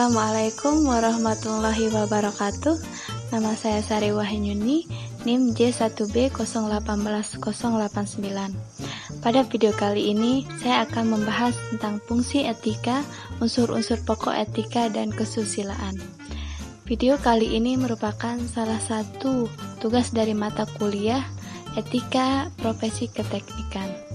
Assalamualaikum warahmatullahi wabarakatuh. Nama saya Sari Wahyuni, NIM J1B018089. Pada video kali ini, saya akan membahas tentang fungsi etika, unsur-unsur pokok etika, dan kesusilaan. Video kali ini merupakan salah satu tugas dari mata kuliah Etika Profesi Keteknikan.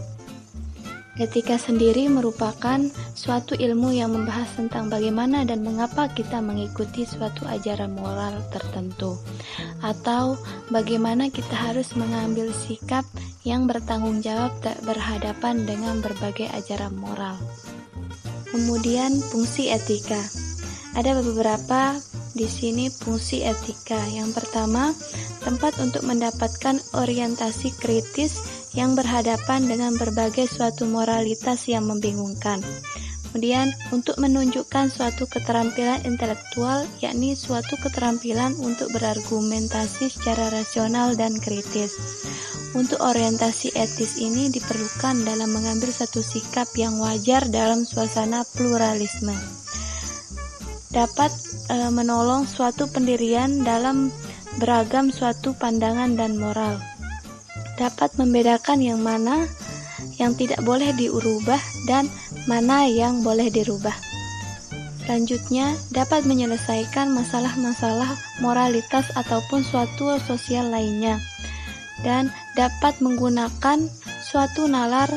Etika sendiri merupakan suatu ilmu yang membahas tentang bagaimana dan mengapa kita mengikuti suatu ajaran moral tertentu, atau bagaimana kita harus mengambil sikap yang bertanggung jawab berhadapan dengan berbagai ajaran moral. Kemudian fungsi etika. Ada beberapa di sini fungsi etika. Yang pertama, tempat untuk mendapatkan orientasi kritis yang berhadapan dengan berbagai suatu moralitas yang membingungkan. Kemudian, untuk menunjukkan suatu keterampilan intelektual, yakni suatu keterampilan untuk berargumentasi secara rasional dan kritis. Untuk orientasi etis ini diperlukan dalam mengambil satu sikap yang wajar dalam suasana pluralisme. Dapat menolong suatu pendirian dalam beragam suatu pandangan dan moral. Dapat membedakan yang mana yang tidak boleh diubah dan mana yang boleh dirubah. Selanjutnya, dapat menyelesaikan masalah-masalah moralitas ataupun suatu sosial lainnya, dan dapat menggunakan suatu nalar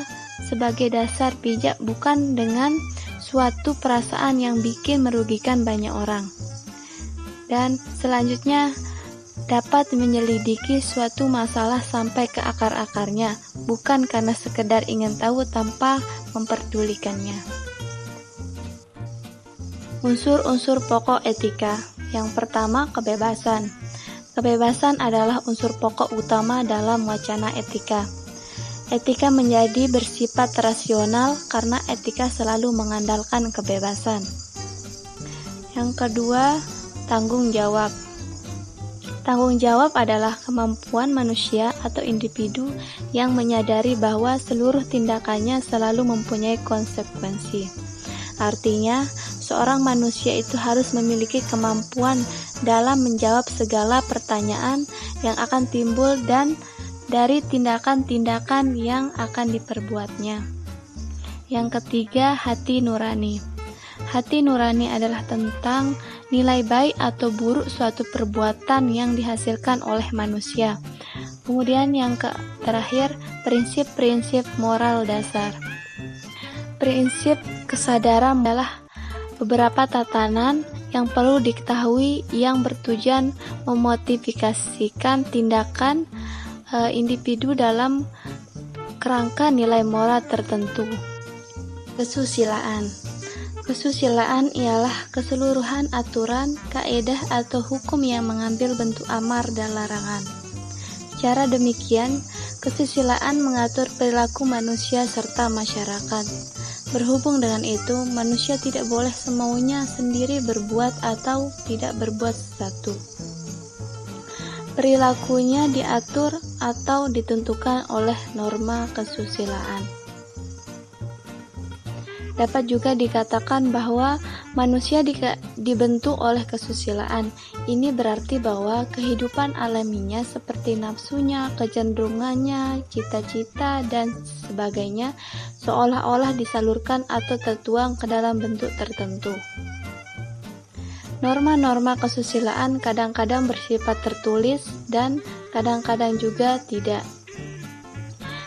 sebagai dasar bijak bukan dengan suatu perasaan yang bikin merugikan banyak orang. Dan selanjutnya, dapat menyelidiki suatu masalah sampai ke akar-akarnya, bukan karena sekedar ingin tahu tanpa memperdulikannya. Unsur-unsur pokok etika. Yang pertama, kebebasan. Kebebasan adalah unsur pokok utama dalam wacana etika. Etika menjadi bersifat rasional karena etika selalu mengandalkan kebebasan. Yang kedua, tanggung jawab. Tanggung jawab adalah kemampuan manusia atau individu yang menyadari bahwa seluruh tindakannya selalu mempunyai konsekuensi. Artinya, seorang manusia itu harus memiliki kemampuan dalam menjawab segala pertanyaan yang akan timbul dan dari tindakan-tindakan yang akan diperbuatnya. Yang ketiga, hati nurani. Hati nurani adalah tentang nilai baik atau buruk suatu perbuatan yang dihasilkan oleh manusia. Kemudian yang terakhir, prinsip-prinsip moral dasar. Prinsip kesadaran adalah beberapa tatanan yang perlu diketahui yang bertujuan memotivasikan tindakan individu dalam kerangka nilai moral tertentu. Kesusilaan. Kesusilaan ialah keseluruhan aturan, kaedah atau hukum yang mengambil bentuk amar dan larangan. Secara demikian, kesusilaan mengatur perilaku manusia serta masyarakat. Berhubung dengan itu, manusia tidak boleh semaunya sendiri berbuat atau tidak berbuat sesuatu. Perilakunya diatur atau ditentukan oleh norma kesusilaan. Dapat juga dikatakan bahwa manusia dibentuk oleh kesusilaan. Ini berarti bahwa kehidupan alaminya seperti nafsunya, kecenderungannya, cita-cita, dan sebagainya seolah-olah disalurkan atau tertuang ke dalam bentuk tertentu. Norma-norma kesusilaan kadang-kadang bersifat tertulis dan kadang-kadang juga tidak.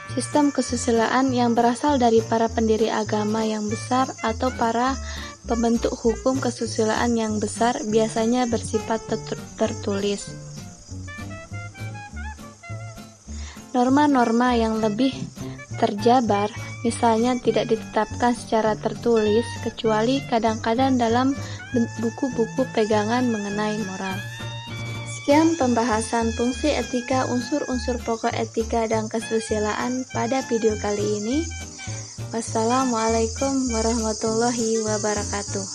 Sistem kesusilaan yang berasal dari para pendiri agama yang besar atau para pembentuk hukum kesusilaan yang besar biasanya bersifat tertulis. Norma-norma yang lebih terjabar misalnya tidak ditetapkan secara tertulis kecuali kadang-kadang dalam buku-buku pegangan mengenai moral. Sekian pembahasan fungsi etika, unsur-unsur pokok etika, dan kesusilaan pada video kali ini. Wassalamualaikum warahmatullahi wabarakatuh.